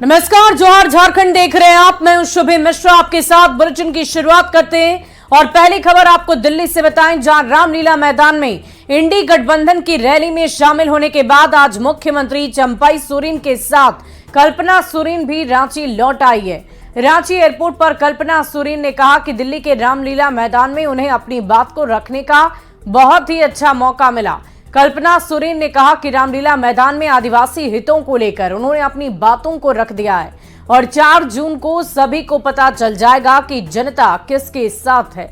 नमस्कार, जोहार झारखंड देख रहे हैं आप। मैं हूं शुभे मिश्रा, आपके साथ बुलेटिन की शुरुआत करते हैं और पहली खबर आपको दिल्ली से बताएं, जहां रामलीला मैदान में इंडी गठबंधन की रैली में शामिल होने के बाद आज मुख्यमंत्री चंपाई सोरेन के साथ कल्पना सोरेन भी रांची लौट आई है। रांची एयरपोर्ट पर कल्पना सोरेन ने कहा कि दिल्ली के रामलीला मैदान में उन्हें अपनी बात को रखने का बहुत ही अच्छा मौका मिला। कल्पना सोरेन ने कहा कि रामलीला मैदान में आदिवासी हितों को लेकर उन्होंने अपनी बातों को रख दिया है और 4 जून को सभी को पता चल जाएगा कि जनता किसके साथ है।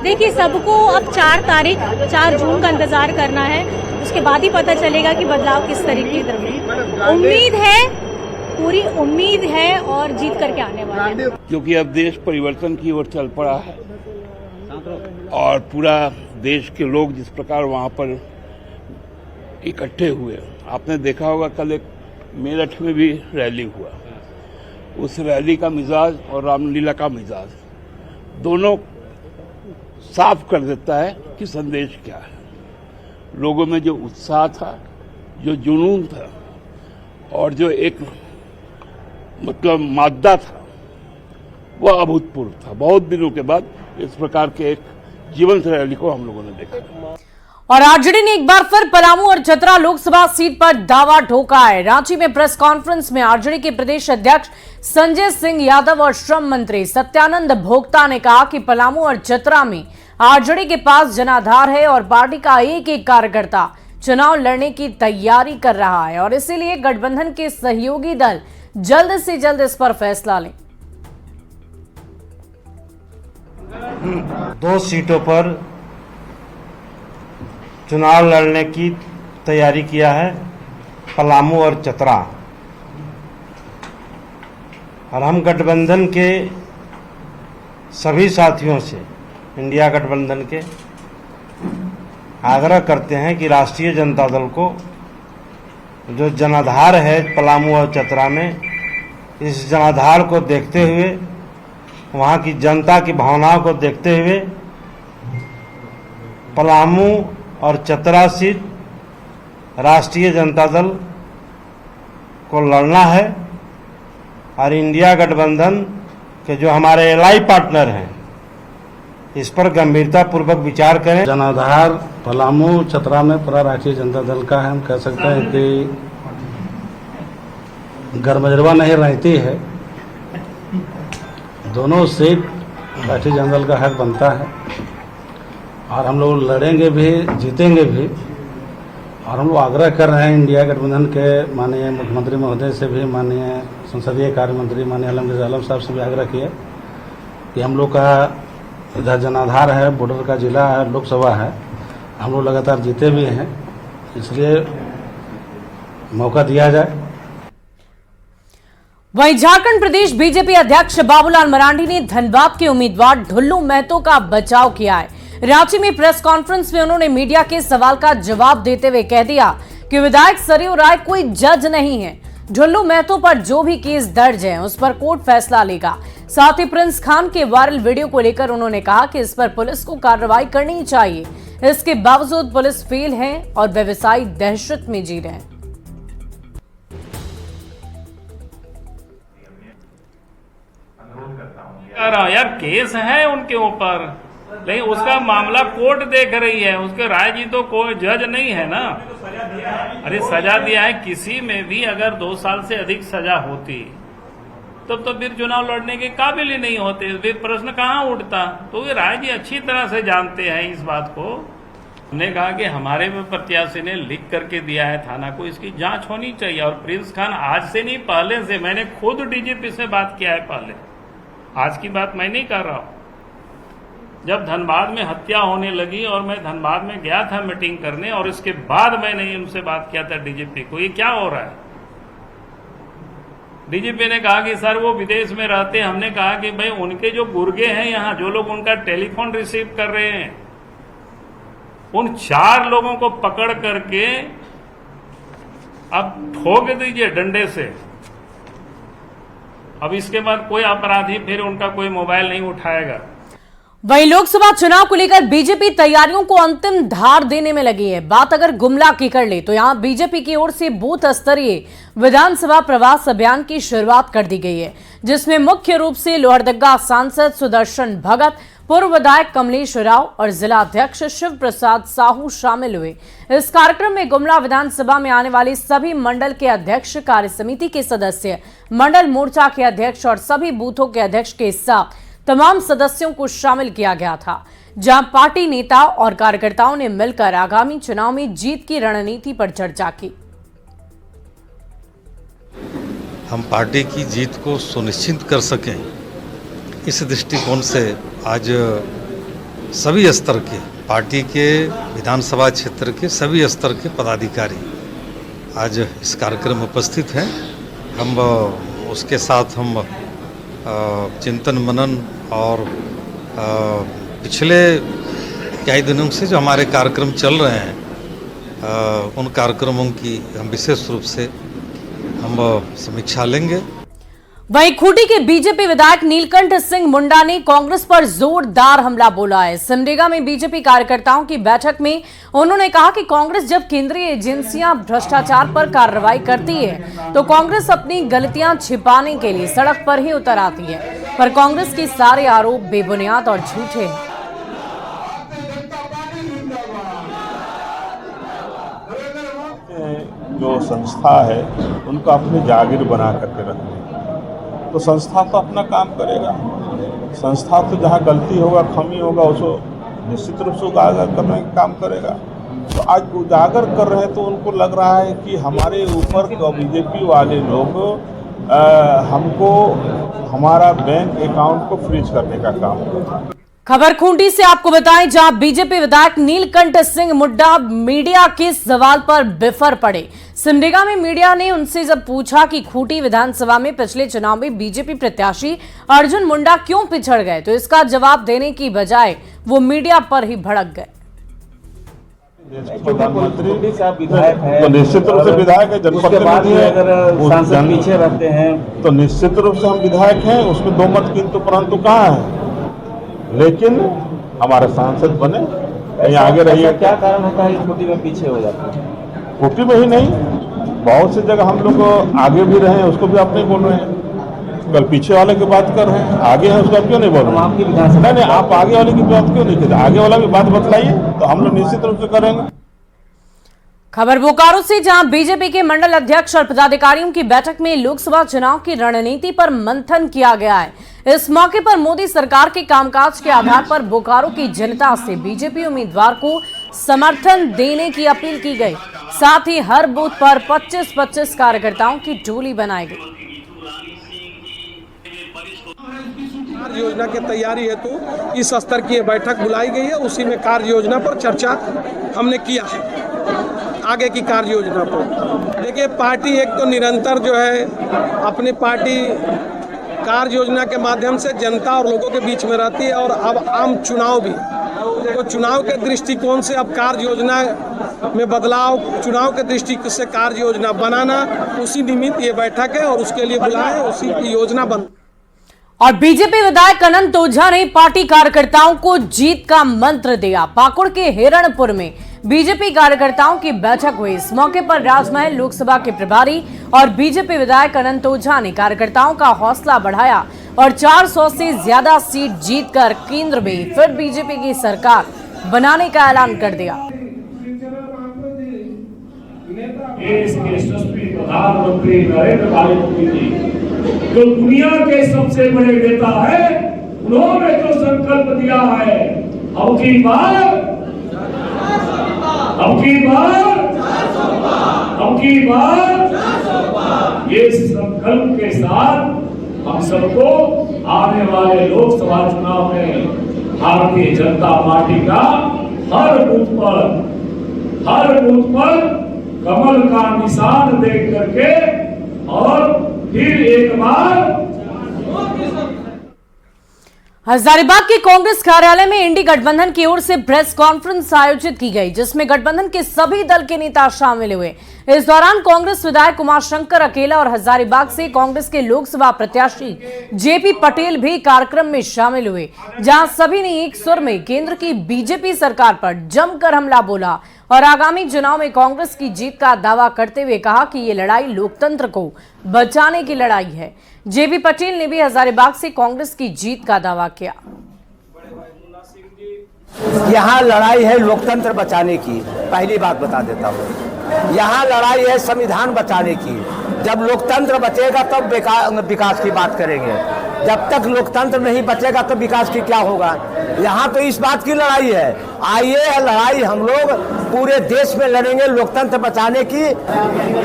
देखिए, सबको अब 4 जून का इंतजार करना है, उसके बाद ही पता चलेगा कि बदलाव किस तरीके की तरफ है। उम्मीद है, पूरी उम्मीद है और जीत करके आने वाले हैं। क्योंकि अब देश परिवर्तन की ओर चल पड़ा है और पूरा देश के लोग जिस प्रकार वहां पर इकट्ठे हुए, आपने देखा होगा कल एक मेरठ में भी रैली हुआ। उस रैली का मिजाज और रामलीला का मिजाज दोनों साफ कर देता है कि संदेश क्या है। लोगों में जो उत्साह था, जो जुनून था और जो एक मादा था, वह अभूतपूर्व था। बहुत दिनों के बाद इस प्रकार के एक जीवंत रैली को हम लोगों ने देखा। और आरजेडी ने एक बार फिर पलामू और चतरा लोकसभा सीट पर दावा ठोका है। रांची में प्रेस कॉन्फ्रेंस में आरजेडी के प्रदेश अध्यक्ष संजय सिंह यादव और श्रम मंत्री सत्यानंद भोक्ता ने कहा कि पलामू और चतरा में आरजेडी के पास जनाधार है और पार्टी का एक एक कार्यकर्ता चुनाव लड़ने की तैयारी कर रहा है और इसीलिए गठबंधन के सहयोगी दल जल्द से जल्द इस पर फैसला लें। 2 सीटों पर चुनाव लड़ने की तैयारी किया है, पलामू और चतरा। और हम गठबंधन के सभी साथियों से, इंडिया गठबंधन के, आग्रह करते हैं कि राष्ट्रीय जनता दल को जो जनाधार है पलामू और चतरा में, इस जनाधार को देखते हुए, वहाँ की जनता की भावनाओं को देखते हुए पलामू और चतरा सीट राष्ट्रीय जनता दल को लड़ना है। और इंडिया गठबंधन के जो हमारे एलआई पार्टनर हैं, इस पर गंभीरता पूर्वक विचार करें। जनाधार पलामू चतरा में पूरा राष्ट्रीय जनता दल का है। हम कह सकते हैं कि गरमजरवा नहीं रहती है, दोनों सीट राष्ट्रीय जनता दल का हक बनता है और हम लोग लड़ेंगे भी, जीतेंगे भी। और हम लोग आग्रह कर रहे हैं इंडिया गठबंधन के माननीय मुख्यमंत्री महोदय से भी, माननीय संसदीय कार्य मंत्री माननीय आलमगीर आलम साहब से भी आग्रह किया कि हम लोग का इधर जनाधार है, बॉर्डर का जिला है, लोकसभा है, हम लोग लगातार जीते भी हैं, इसलिए मौका दिया जाए। वहीं झारखंड प्रदेश बीजेपी अध्यक्ष बाबूलाल मरांडी ने धनबाद के उम्मीदवार ढुल्लू महतो का बचाव किया है। रांची में प्रेस कॉन्फ्रेंस में उन्होंने मीडिया के सवाल का जवाब देते हुए कह दिया कि विधायक सरयू राय कोई जज नहीं है। ढुल्लू महतो पर जो भी केस दर्ज है उस पर कोर्ट फैसला लेगा। साथ ही प्रिंस खान के वायरल वीडियो को लेकर उन्होंने कहा कि इस पर पुलिस को कार्रवाई करनी चाहिए। इसके बावजूद पुलिस फेल है और व्यवसायी दहशत में जी रहे हैं। यार केस है उनके ऊपर, लेकिन उसका मामला कोर्ट देख रही है। उसके राय जी तो कोई जज नहीं है ना। अरे सजा दिया है, किसी में भी अगर 2 साल से अधिक सजा होती तब तो फिर चुनाव लड़ने के काबिल ही नहीं होते, फिर प्रश्न कहाँ उठता। तो ये राय जी अच्छी तरह से जानते हैं इस बात को। हमने कहा कि हमारे प्रत्याशी ने लिख करके दिया है थाना को, इसकी जांच होनी चाहिए। और प्रिंस खान आज से नहीं, पहले से, मैंने खुद डीजीपी से बात किया है पहले, आज की बात मैं नहीं कर रहा हूं। जब धनबाद में हत्या होने लगी और मैं धनबाद में गया था मीटिंग करने, और इसके बाद मैंने उनसे बात किया था डीजीपी को, ये क्या हो रहा है। डीजीपी ने कहा कि सर वो विदेश में रहते। हमने कहा कि भाई उनके जो गुर्गे हैं यहाँ, जो लोग उनका टेलीफोन रिसीव कर रहे हैं, उन 4 लोगों को पकड़ करके अब ठोक दीजिए डंडे से। अब इसके बाद कोई अपराधी फिर उनका कोई मोबाइल नहीं उठाएगा। वहीं लोकसभा चुनाव को लेकर बीजेपी तैयारियों को अंतिम धार देने में लगी है। बात अगर गुमला की कर ले तो यहां बीजेपी की ओर से बूथ स्तरीय विधानसभा प्रवास अभियान की शुरुआत कर दी गई है, जिसमें मुख्य रूप से लोहरदगा सांसद सुदर्शन भगत, पूर्व विधायक कमलेश राव और जिला अध्यक्ष शिव प्रसाद साहू शामिल हुए। इस कार्यक्रम में गुमला विधानसभा में आने वाले सभी मंडल के अध्यक्ष, कार्य समिति के सदस्य, मंडल मोर्चा के अध्यक्ष और सभी बूथों के अध्यक्ष के साथ तमाम सदस्यों को शामिल किया गया था, जहां पार्टी नेता और कार्यकर्ताओं ने मिलकर आगामी चुनाव में जीत की रणनीति पर चर्चा की। हम पार्टी की जीत को सुनिश्चित कर सकें, इस दृष्टिकोण से आज सभी स्तर के पार्टी के विधानसभा क्षेत्र के सभी स्तर के पदाधिकारी आज इस कार्यक्रम में उपस्थित हैं। हम उसके साथ हम चिंतन मनन और पिछले कई दिनों से जो हमारे कार्यक्रम चल रहे हैं उन कार्यक्रमों की हम विशेष रूप से हम समीक्षा लेंगे। वहीं खूंटी के बीजेपी विधायक नीलकंठ सिंह मुंडा ने कांग्रेस पर जोरदार हमला बोला है। सिमडेगा में बीजेपी कार्यकर्ताओं की बैठक में उन्होंने कहा कि कांग्रेस जब केंद्रीय एजेंसियां भ्रष्टाचार पर कार्रवाई करती है तो कांग्रेस अपनी गलतियां छिपाने के लिए सड़क पर ही उतर आती है, पर कांग्रेस के सारे आरोप बेबुनियाद और झूठे हैं। जो संस्था है उनको अपनी जागीर बना करके रखनी, तो संस्था तो अपना काम करेगा। संस्था तो जहाँ गलती होगा, खामी होगा, उसको निश्चित रूप से उजागर करने का काम करेगा। तो आज उजागर कर रहे हैं तो उनको लग रहा है कि हमारे ऊपर बीजेपी वाले लोग हमको हमारा बैंक अकाउंट को फ्रीज करने का काम करेगा। खबर खूंटी से आपको बताएं, जहां बीजेपी विधायक नीलकंठ सिंह मुंडा मीडिया के सवाल पर बिफर पड़े। सिमडेगा में मीडिया ने उनसे जब पूछा कि खूंटी विधानसभा में पिछले चुनाव में बीजेपी प्रत्याशी अर्जुन मुंडा क्यों पिछड़ गए, तो इसका जवाब देने की बजाय वो मीडिया पर ही भड़क गए। प्रधानमंत्री तो निश्चित रूप से विधायक है, जनप्रतिनिधि है, अगर सांसद पीछे रहते हैं तो निश्चित रूप से हम विधायक हैं, उसमें दो मत किंतु परंतु कहाँ है। लेकिन हमारे सांसद बने, कहीं आगे रहिए। क्या कारण होता है खूंटी में पीछे हो जाते हैं? खूंटी में ही नहीं, बहुत सी जगह हम लोग आगे भी रहे हैं, उसको भी आप नहीं बोल रहे हैं। कल पीछे वाले की बात कर रहे हैं, आगे है उसको आप क्यों नहीं बोल रहे हैं? नहीं, आप आगे वाले की बात क्यों नहीं करते? आगे वाला की बात बतलाइए तो हम लोग निश्चित रूप से करेंगे। खबर बोकारो से, जहां बीजेपी के मंडल अध्यक्ष और पदाधिकारियों की बैठक में लोकसभा चुनाव की रणनीति पर मंथन किया गया है। इस मौके पर मोदी सरकार के कामकाज के आधार पर बोकारो की जनता से बीजेपी उम्मीदवार को समर्थन देने की अपील की गई। साथ ही हर बूथ पर 25-25 कार्यकर्ताओं की टोली बनाई गई। कार्य योजना की तैयारी हेतु इस स्तर की बैठक बुलाई गई है, उसी में कार्य योजना पर चर्चा हमने किया है। आगे की कार्य योजना पर देखिए, पार्टी एक तो निरंतर जो है अपनी पार्टी कार्य योजना के माध्यम से जनता और लोगों के बीच में रहती है, और अब आम चुनाव भी, तो चुनाव के दृष्टिकोण से अब कार्य योजना में बदलाव, चुनाव के दृष्टि से कार्य योजना बनाना, उसी निमित्त ये बैठक है और उसके लिए बुलाए, उसी की योजना बन। और बीजेपी विधायक अनंत ओझा ने पार्टी कार्यकर्ताओं को जीत का मंत्र दिया। पाकुड़ के हिरणपुर में बीजेपी कार्यकर्ताओं की बैठक हुई। इस मौके पर राजमहल लोकसभा के प्रभारी और बीजेपी विधायक अनंत ओझा ने कार्यकर्ताओं का हौसला बढ़ाया और 400 से ज्यादा सीट जीतकर केंद्र में फिर बीजेपी की सरकार बनाने का ऐलान कर दिया। देश के यशस्वी प्रधानमंत्री नरेंद्र भाई मोदी जी जो दुनिया के सबसे बड़े नेता है, उन्होंने जो संकल्प दिया है, अब की बार ये संकल्प के साथ हम सबको आने वाले लोकसभा चुनाव में भारतीय जनता पार्टी का हर बूथ पर कमल का निशान देख करके और फिर एक बार। हजारीबाग के कांग्रेस कार्यालय में इंडी गठबंधन की ओर से प्रेस कॉन्फ्रेंस आयोजित की गई, जिसमें गठबंधन के सभी दल के नेता शामिल हुए। इस दौरान कांग्रेस विधायक कुमार शंकर अकेला और हजारीबाग से कांग्रेस के लोकसभा प्रत्याशी जेपी पटेल भी कार्यक्रम में शामिल हुए, जहां सभी ने एक सुर में केंद्र की बीजेपी सरकार पर जमकर हमला बोला और आगामी चुनाव में कांग्रेस की जीत का दावा करते हुए कहा कि ये लड़ाई लोकतंत्र को बचाने की लड़ाई है। जेपी पटेल ने भी हजारीबाग से कांग्रेस की जीत का दावा किया। यहाँ लड़ाई है लोकतंत्र बचाने की, पहली बात बता देता हूँ। यहाँ लड़ाई है संविधान बचाने की। जब लोकतंत्र बचेगा तब विकास की बात करेंगे, जब तक लोकतंत्र नहीं बचेगा तो विकास की क्या होगा। यहाँ तो इस बात की लड़ाई है। आइए लड़ाई हम लोग पूरे देश में लड़ेंगे लोकतंत्र बचाने की।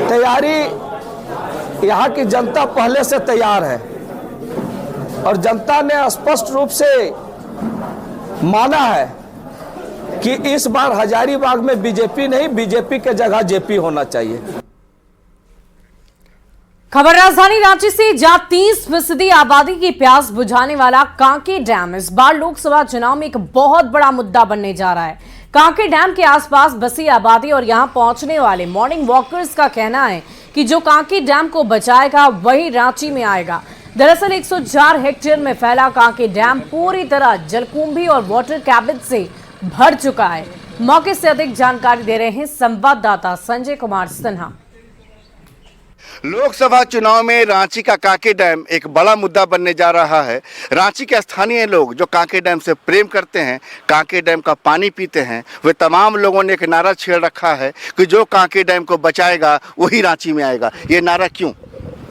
तैयारी यहाँ की जनता पहले से तैयार है और जनता ने स्पष्ट रूप से माना है कि इस बार हजारीबाग में बीजेपी नहीं, बीजेपी के जगह जेपी होना चाहिए। खबर राजधानी रांची से, जहां 30% आबादी की प्यास बुझाने वाला कांके डैम इस बार लोकसभा चुनाव में एक बहुत बड़ा मुद्दा बनने जा रहा है। कांके डैम के आसपास बसी आबादी और यहां पहुंचने वाले मॉर्निंग वॉकर्स का कहना है कि जो कांके डैम को बचाएगा वही रांची में आएगा। दरअसल 104 हेक्टेयर में फैला कांके डैम पूरी तरह जलकुंभी और वाटर कैबिन से भर चुका है। मौके से अधिक जानकारी दे रहे हैं संवाददाता संजय कुमार सिन्हा। लोकसभा चुनाव में रांची का कांके डैम एक बड़ा मुद्दा बनने जा रहा है। रांची के स्थानीय लोग जो कांके डैम से प्रेम करते हैं, कांके डैम का पानी पीते हैं, वे तमाम लोगों ने एक नारा छेड़ रखा है कि जो कांके डैम को बचाएगा वही रांची में आएगा। ये नारा क्यों?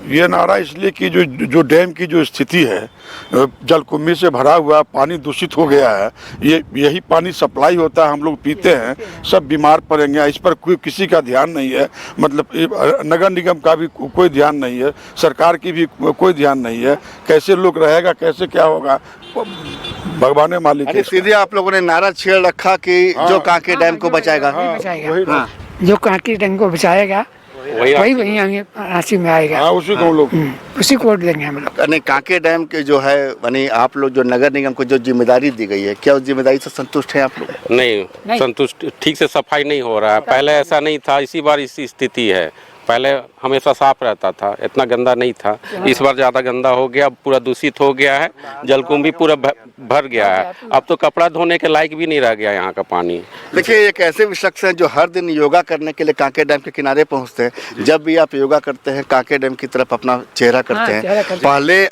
ये नारा इसलिए कि जो डैम की जो स्थिति है, जलकुंभी से भरा हुआ पानी दूषित हो गया है। यही पानी सप्लाई होता है, हम लोग पीते हैं, सब बीमार पड़ेंगे। इस पर किसी का ध्यान नहीं है, मतलब नगर निगम का भी कोई ध्यान नहीं है, सरकार की भी कोई ध्यान नहीं है। कैसे लोग रहेगा, कैसे क्या होगा, भगवान मालिक। सीधे आप लोगों ने नारा छेड़ रखा कि जो कांके डैम को बचाएगा जो कांके डैम को बचाएगा वही आगे रांची में आएगा। उसी को हम लोग उसी को वोट देंगे हम लोग। नहीं, कांके डैम के जो है यानी आप लोग जो नगर निगम को जो जिम्मेदारी दी गई है, क्या उस जिम्मेदारी से संतुष्ट हैं आप लोग? नहीं, संतुष्ट। ठीक से सफाई नहीं हो रहा है। पहले ऐसा नहीं था, इसी बार इसी स्थिति है। पहले हमेशा साफ रहता था, इतना गंदा नहीं था। इस बार ज़्यादा गंदा हो गया, पूरा दूषित हो गया है, जलकुंभी पूरा भर गया है। अब तो कपड़ा धोने के लायक भी नहीं रह गया यहाँ का पानी। देखिए, एक ऐसे भी शख्स हैं जो हर दिन योगा करने के लिए कांके डैम के किनारे पहुँचते हैं। जब भी आप योगा करते हैं, कांके डैम की तरफ अपना चेहरा करते हैं। पहले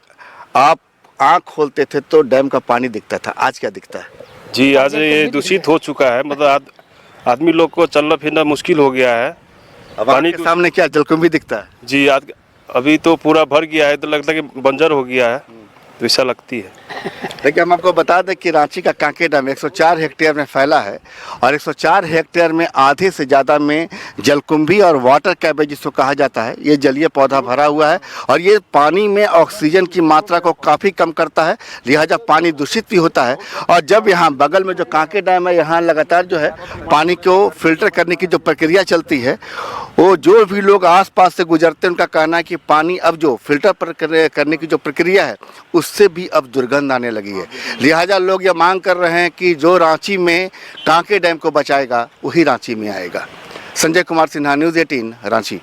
आप आँख खोलते थे तो डैम का पानी दिखता था, आज क्या दिखता है? जी, आज ये दूषित हो चुका है, मतलब आदमी लोग को चलना फिरना मुश्किल हो गया है। पानी के सामने क्या जलकुंभी दिखता है? जी, आज अभी तो पूरा भर गया है, तो लगता है कि बंजर हो गया है, तो ऐसा लगती है। देखिए, हम आपको बता दें कि रांची का कांके डैम 104 हेक्टेयर में फैला है और 104 हेक्टेयर में आधे से ज़्यादा में जलकुंभी और वाटर कैबेज जिसको कहा जाता है, ये जलीय पौधा भरा हुआ है और ये पानी में ऑक्सीजन की मात्रा को काफ़ी कम करता है, लिहाजा पानी दूषित भी होता है। और जब यहाँ बगल में जो कांके डैम है, यहाँ लगातार जो है पानी को फिल्टर करने की जो प्रक्रिया चलती है, वो जो भी लोग आसपास से गुजरते हैं उनका कहना है कि पानी अब जो फिल्टर करने की जो प्रक्रिया है उससे भी अब दुर्गंध आने लगी है। लिहाजा लोग ये मांग कर रहे हैं कि जो रांची में कांके डैम को बचाएगा वही रांची में आएगा। संजय कुमार सिन्हा, न्यूज़ 18, रांची।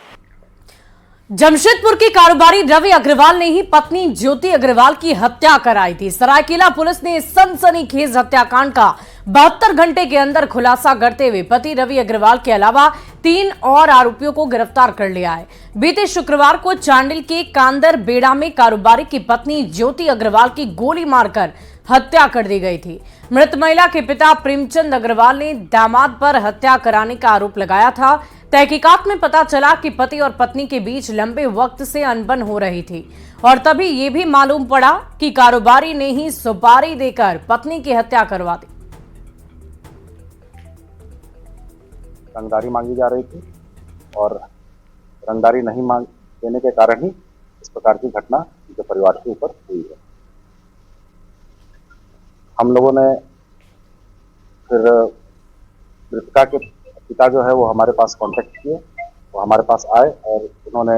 जमशेदपुर के कारोबारी रवि अग्रवाल ने ही पत्नी ज्योति अग्रवाल की हत्या कराई थी। सरायकेला पुलिस ने इस सनसनीखेज हत्याकांड का 72 घंटे के अंदर खुलासा करते हुए पति रवि अग्रवाल के अलावा 3 और आरोपियों को गिरफ्तार कर लिया है। बीते शुक्रवार को चांडिल के कांदर बेड़ा में कारोबारी की पत्नी ज्योति अग्रवाल की गोली मारकर हत्या कर दी गई थी। मृत महिला के पिता प्रेमचंद अग्रवाल ने दामाद पर हत्या कराने का आरोप लगाया था। तहकीकात में पता चला कि पति और पत्नी के बीच लंबे वक्त से अनबन हो रही थी और तभी ये भी मालूम पड़ा कि कारोबारी ने ही सुपारी देकर पत्नी की हत्या करवा दी। रंगदारी मांगी जा रही थी और रंगदारी नहीं मांग देने के कारण ही इस प्रकार की घटना उनके परिवार के ऊपर हुई है। हम लोगों ने फिर मृतका के पिता जो है वो हमारे पास कांटेक्ट किए, वो हमारे पास आए और उन्होंने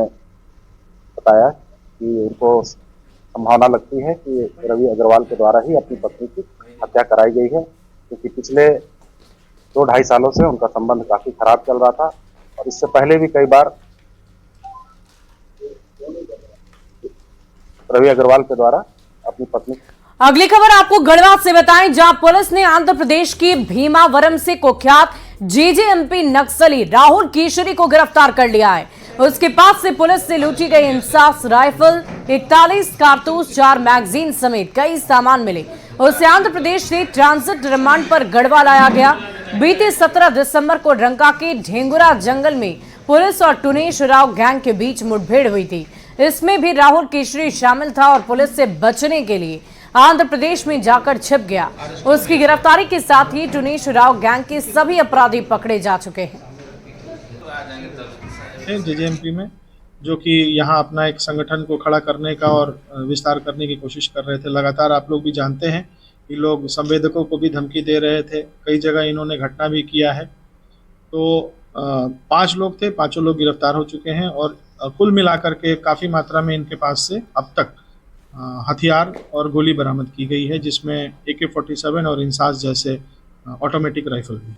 बताया कि उनको संभावना लगती है कि रवि अग्रवाल के द्वारा ही अपनी पत्नी की हत्या कराई गई है, क्योंकि पिछले 2-2.5 सालों से उनका संबंध काफी खराब चल रहा था और इससे पहले भी कई बार रवि अग्रवाल के द्वारा अपनी पत्नी। अगली खबर आपको गढ़वा से बताएं, जहां पुलिस ने आंध्र प्रदेश के भीमावरम से कुख्यात जेजेएमपी नक्सली राहुल केशरी को गिरफ्तार कर लिया है। उसके पास से पुलिस से लूटी गई इंसास राइफल, 41 कारतूस, 4 मैगजीन समेत कई सामान मिले। उसे आंध्र प्रदेश से ट्रांजिट रिमांड पर गढ़वा लाया गया। बीते 17 दिसंबर को रंका के ढेंगुरा जंगल में पुलिस और टुनेश राव गैंग के बीच मुठभेड़ हुई थी। इसमें भी राहुल केशरी शामिल था और पुलिस से बचने के लिए आंध्र प्रदेश में जाकर छिप गया। उसकी गिरफ्तारी के साथ ही टुनेश राव गैंग के सभी अपराधी पकड़े जा चुके हैं। जेजेएमपी में जो कि यहाँ अपना एक संगठन को खड़ा करने का और विस्तार करने की कोशिश कर रहे थे। लगातार आप लोग भी जानते हैं कि लोग संवेदकों को भी धमकी दे रहे थे, कई जगह इन्होंने घटना भी किया है। तो 5 लोग थे, 5 लोग गिरफ्तार हो चुके हैं और कुल मिलाकर के काफ़ी मात्रा में इनके पास से अब तक हथियार और गोली बरामद की गई है, जिसमें AK-47 और इंसास जैसे ऑटोमेटिक राइफल भी।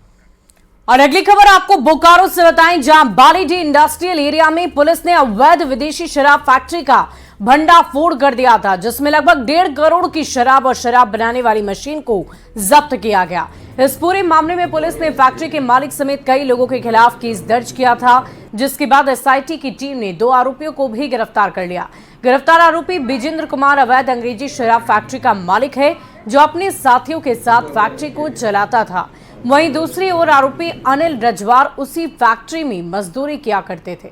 और अगली खबर आपको बोकारो से बताएं, जहां बालीडी इंडस्ट्रियल एरिया में पुलिस ने अवैध विदेशी शराब फैक्ट्री का भंडाफोड़ कर दिया था, जिसमें लगभग 1.5 करोड़ की शराब और शराब बनाने वाली मशीन को जब्त किया गया। इस पूरे मामले में पुलिस ने फैक्ट्री के मालिक समेत कई लोगों के खिलाफ केस दर्ज किया था, जिसके बाद SIT की टीम ने 2 आरोपियों को भी गिरफ्तार कर लिया। गिरफ्तार आरोपी बिजेंद्र कुमार अवैध अंग्रेजी शराब फैक्ट्री का मालिक है, जो अपने साथियों के साथ फैक्ट्री को चलाता था। वहीं दूसरी ओर आरोपी अनिल रजवार उसी फैक्ट्री में मजदूरी किया करते थे।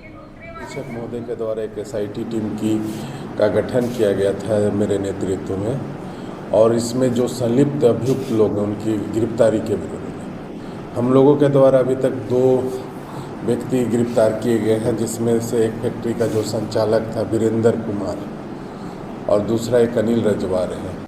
निरीक्षक महोदय के द्वारा एक SIT टीम का गठन किया गया था मेरे नेतृत्व में, और इसमें जो संलिप्त अभियुक्त लोग हैं उनकी गिरफ्तारी के विरोध में हम लोगों के द्वारा अभी तक 2 व्यक्ति गिरफ्तार किए गए हैं, जिसमें से एक फैक्ट्री का जो संचालक था वीरेंद्र कुमार और दूसरा एक अनिल रजवार है।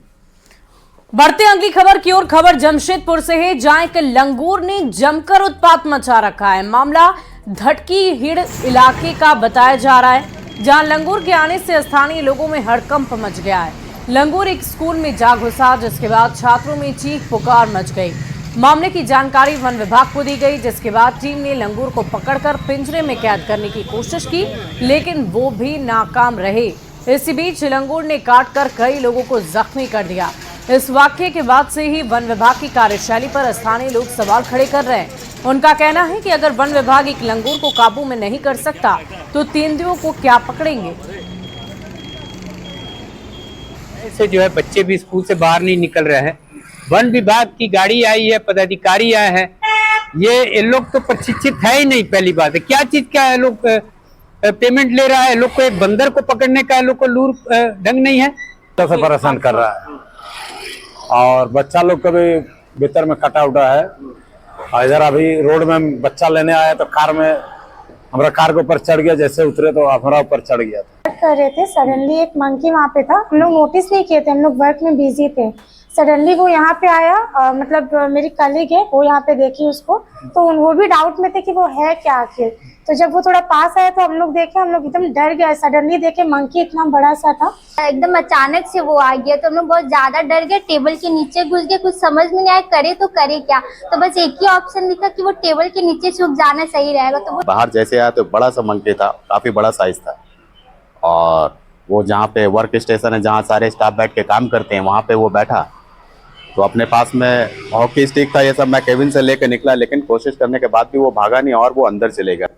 बढ़ते अगली खबर की ओर। खबर जमशेदपुर से है, जहां एक लंगूर ने जमकर उत्पात मचा रखा है। मामला धटकी हिड़ इलाके का बताया जा रहा है, जहां लंगूर के आने से स्थानीय लोगों में हड़कंप मच गया है। लंगूर एक स्कूल में जा घुसा, जिसके बाद छात्रों में चीख पुकार मच गई। मामले की जानकारी वन विभाग को दी गई, जिसके बाद टीम ने लंगूर को पकड़कर पिंजरे में कैद करने की कोशिश की, लेकिन वो भी नाकाम रहे। इसी बीच लंगूर ने काटकर कई लोगों को जख्मी कर दिया। इस वाकये के बाद से ही वन विभाग की कार्यशैली पर स्थानीय लोग सवाल खड़े कर रहे हैं। उनका कहना है कि अगर वन विभाग एक लंगूर को काबू में नहीं कर सकता तो तेंदुओं को क्या पकड़ेंगे। ऐसे जो है बच्चे भी स्कूल से बाहर नहीं निकल रहे हैं। वन विभाग की गाड़ी आई है, पदाधिकारी आए हैं, ये लोग तो प्रशिक्षित है ही नहीं। पहली बात है, क्या चीज का है, लोग पेमेंट ले रहा है, लोग को एक बंदर को पकड़ने का लोग को लूर ढंग नहीं है, तो से परेशान कर रहा है। और बच्चा लोग का भी भीतर में कटा उटा है। और इधर अभी रोड में बच्चा लेने आया तो कार में हमारा कार के ऊपर चढ़ गया, जैसे उतरे तो हमारा ऊपर चढ़ गया था। कर रहे थे, सडनली एक मंकी वहाँ पे था, हम लोग नोटिस नहीं किए थे, हम लोग वर्क में बिजी थे। सडनली वो यहाँ पे आया, मतलब मेरी कलीग है, वो यहाँ पे देखी उसको, तो वो भी डाउट में थे कि वो है क्या आखिर। तो जब वो थोड़ा पास आया तो हम लोग देखे, हम लोग एकदम डर गए। सडनली देखे मंकी इतना बड़ा सा था, एकदम अचानक से वो आ गया, तो हम लोग बहुत ज्यादा डर गए, टेबल के नीचे घुस गए, कुछ समझ में नहीं आया करे तो करे क्या। तो बस एक ही ऑप्शन दिखा कि वो टेबल के नीचे छुप जाना सही रहेगा। तो वो बाहर जैसे आया तो बड़ा सा मंकी था, काफी बड़ा साइज था, और वो जहाँ पे वर्क स्टेशन है, जहाँ सारे स्टाफ बैठ के काम करते हैं, वहाँ पे वो बैठा, तो अपने पास में हॉकी स्टिक था, ये सब मैं केबिन से लेकर निकला, लेकिन कोशिश करने के बाद भी वो भागा नहीं और वो अंदर चले गया।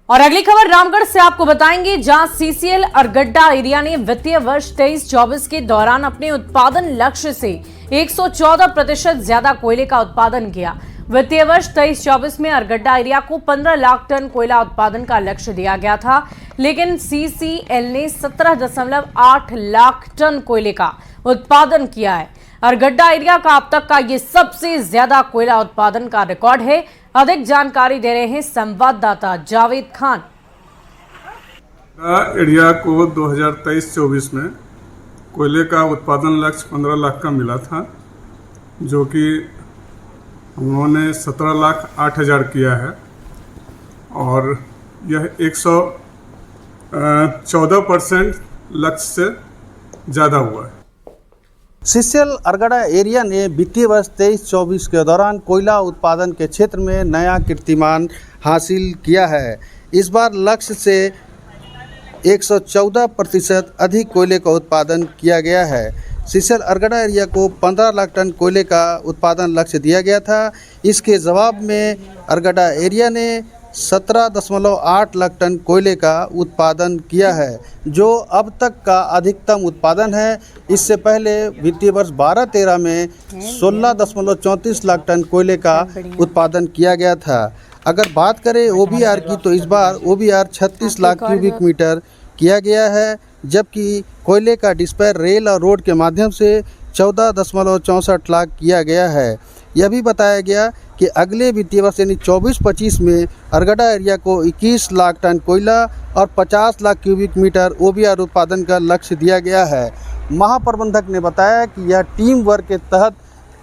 और अगली खबर रामगढ़ से आपको बताएंगे, जहां CCL अरगड्डा एरिया ने वित्तीय वर्ष 23-24 के दौरान अपने उत्पादन लक्ष्य से 114% ज्यादा कोयले का उत्पादन किया। वित्तीय वर्ष 23-24 में अरगड्डा एरिया को 15 लाख टन कोयला उत्पादन का लक्ष्य दिया गया था, लेकिन CCL ने 17.8 लाख टन कोयले का उत्पादन किया है। अरगड्डा एरिया का अब तक का ये सबसे ज्यादा कोयला उत्पादन का रिकॉर्ड है। अधिक जानकारी दे रहे हैं संवाददाता जावेद खान। एरिया को 2023-24 में कोयले का उत्पादन लक्ष्य 15 लाख का मिला था, जो कि उन्होंने 17,08,000 किया है, और यह 114% लक्ष्य से ज़्यादा हुआ है। सीसेल अरगड़ा एरिया ने वित्तीय वर्ष 23-24 के दौरान कोयला उत्पादन के क्षेत्र में नया कीर्तिमान हासिल किया है। इस बार लक्ष्य से 114% अधिक कोयले का उत्पादन किया गया है। सीसेल अरगड़ा एरिया को 15 लाख टन कोयले का उत्पादन लक्ष्य दिया गया था। इसके जवाब में अरगड़ा एरिया ने 17.8 लाख टन कोयले का उत्पादन किया है, जो अब तक का अधिकतम उत्पादन है। इससे पहले वित्तीय वर्ष 12-13 में 16.34 लाख टन कोयले का उत्पादन किया गया था। अगर बात करें OBR की, तो इस बार OBR 36 लाख क्यूबिक मीटर किया गया है, जबकि कोयले का डिस्पैच रेल और रोड के माध्यम से 14.64 लाख किया गया है। यह भी बताया गया कि अगले वित्तीय वर्ष यानी 24-25 में अरगड़ा एरिया को 21 लाख टन कोयला और 50 लाख क्यूबिक मीटर OBR उत्पादन का लक्ष्य दिया गया है। महाप्रबंधक ने बताया कि यह टीम वर्क के तहत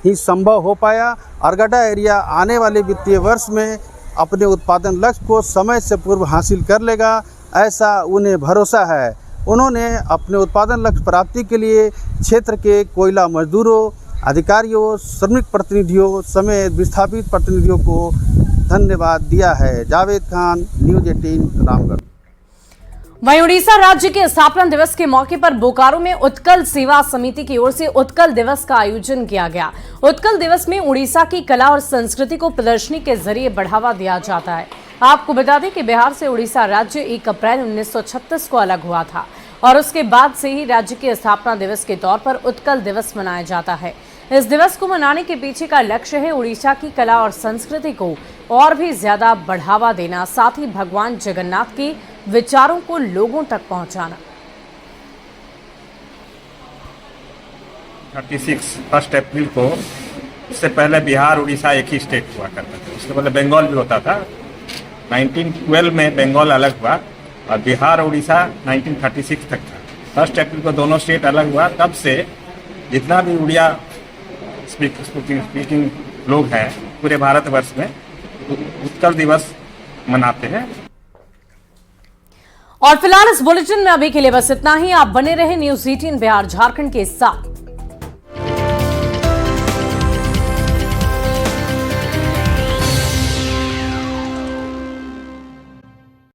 ही संभव हो पाया। अरगड़ा एरिया आने वाले वित्तीय वर्ष में अपने उत्पादन लक्ष्य को समय से पूर्व हासिल कर लेगा, ऐसा उन्हें भरोसा है। उन्होंने अपने उत्पादन लक्ष्य प्राप्ति के लिए क्षेत्र के कोयला मजदूरों, अधिकारियों, श्रमिक प्रतिनिधियों समेत विस्थापित प्रतिनिधियों को धन्यवाद दिया है। जावेद खान, न्यूज़ 18 रामगढ़। वहीं उड़ीसा राज्य के स्थापना दिवस के मौके पर बोकारो में उत्कल सेवा समिति की ओर से उत्कल दिवस का आयोजन किया गया। उत्कल दिवस में उड़ीसा की कला और संस्कृति को प्रदर्शनी के जरिए बढ़ावा दिया जाता है। आपको बता दें कि बिहार से उड़ीसा राज्य 1 अप्रैल 1936 को अलग हुआ था और उसके बाद से ही राज्य के स्थापना दिवस के तौर पर उत्कल दिवस मनाया जाता है। इस दिवस को मनाने के पीछे का लक्ष्य है उड़ीसा की कला और संस्कृति को और भी ज्यादा बढ़ावा देना, साथ ही भगवान जगन्नाथ के विचारों को लोगों तक पहुंचाना। 36 1 अप्रैल को, इससे पहले बिहार उड़ीसा एक ही स्टेट हुआ करता था। उससे पहले बंगाल भी होता था। 1912 में बंगाल अलग हुआ और बिहार उड़ीसा 1936 तक था। 1 अप्रैल को दोनों स्टेट अलग हुआ। तब से जितना भी उड़िया स्पीकिंग लोग हैं पूरे भारतवर्ष में उत्कल दिवस मनाते हैं। और फिलहाल इस बुलेटिन में अभी के लिए बस इतना ही। आप बने रहे न्यूज़ 18 बिहार झारखंड के साथ।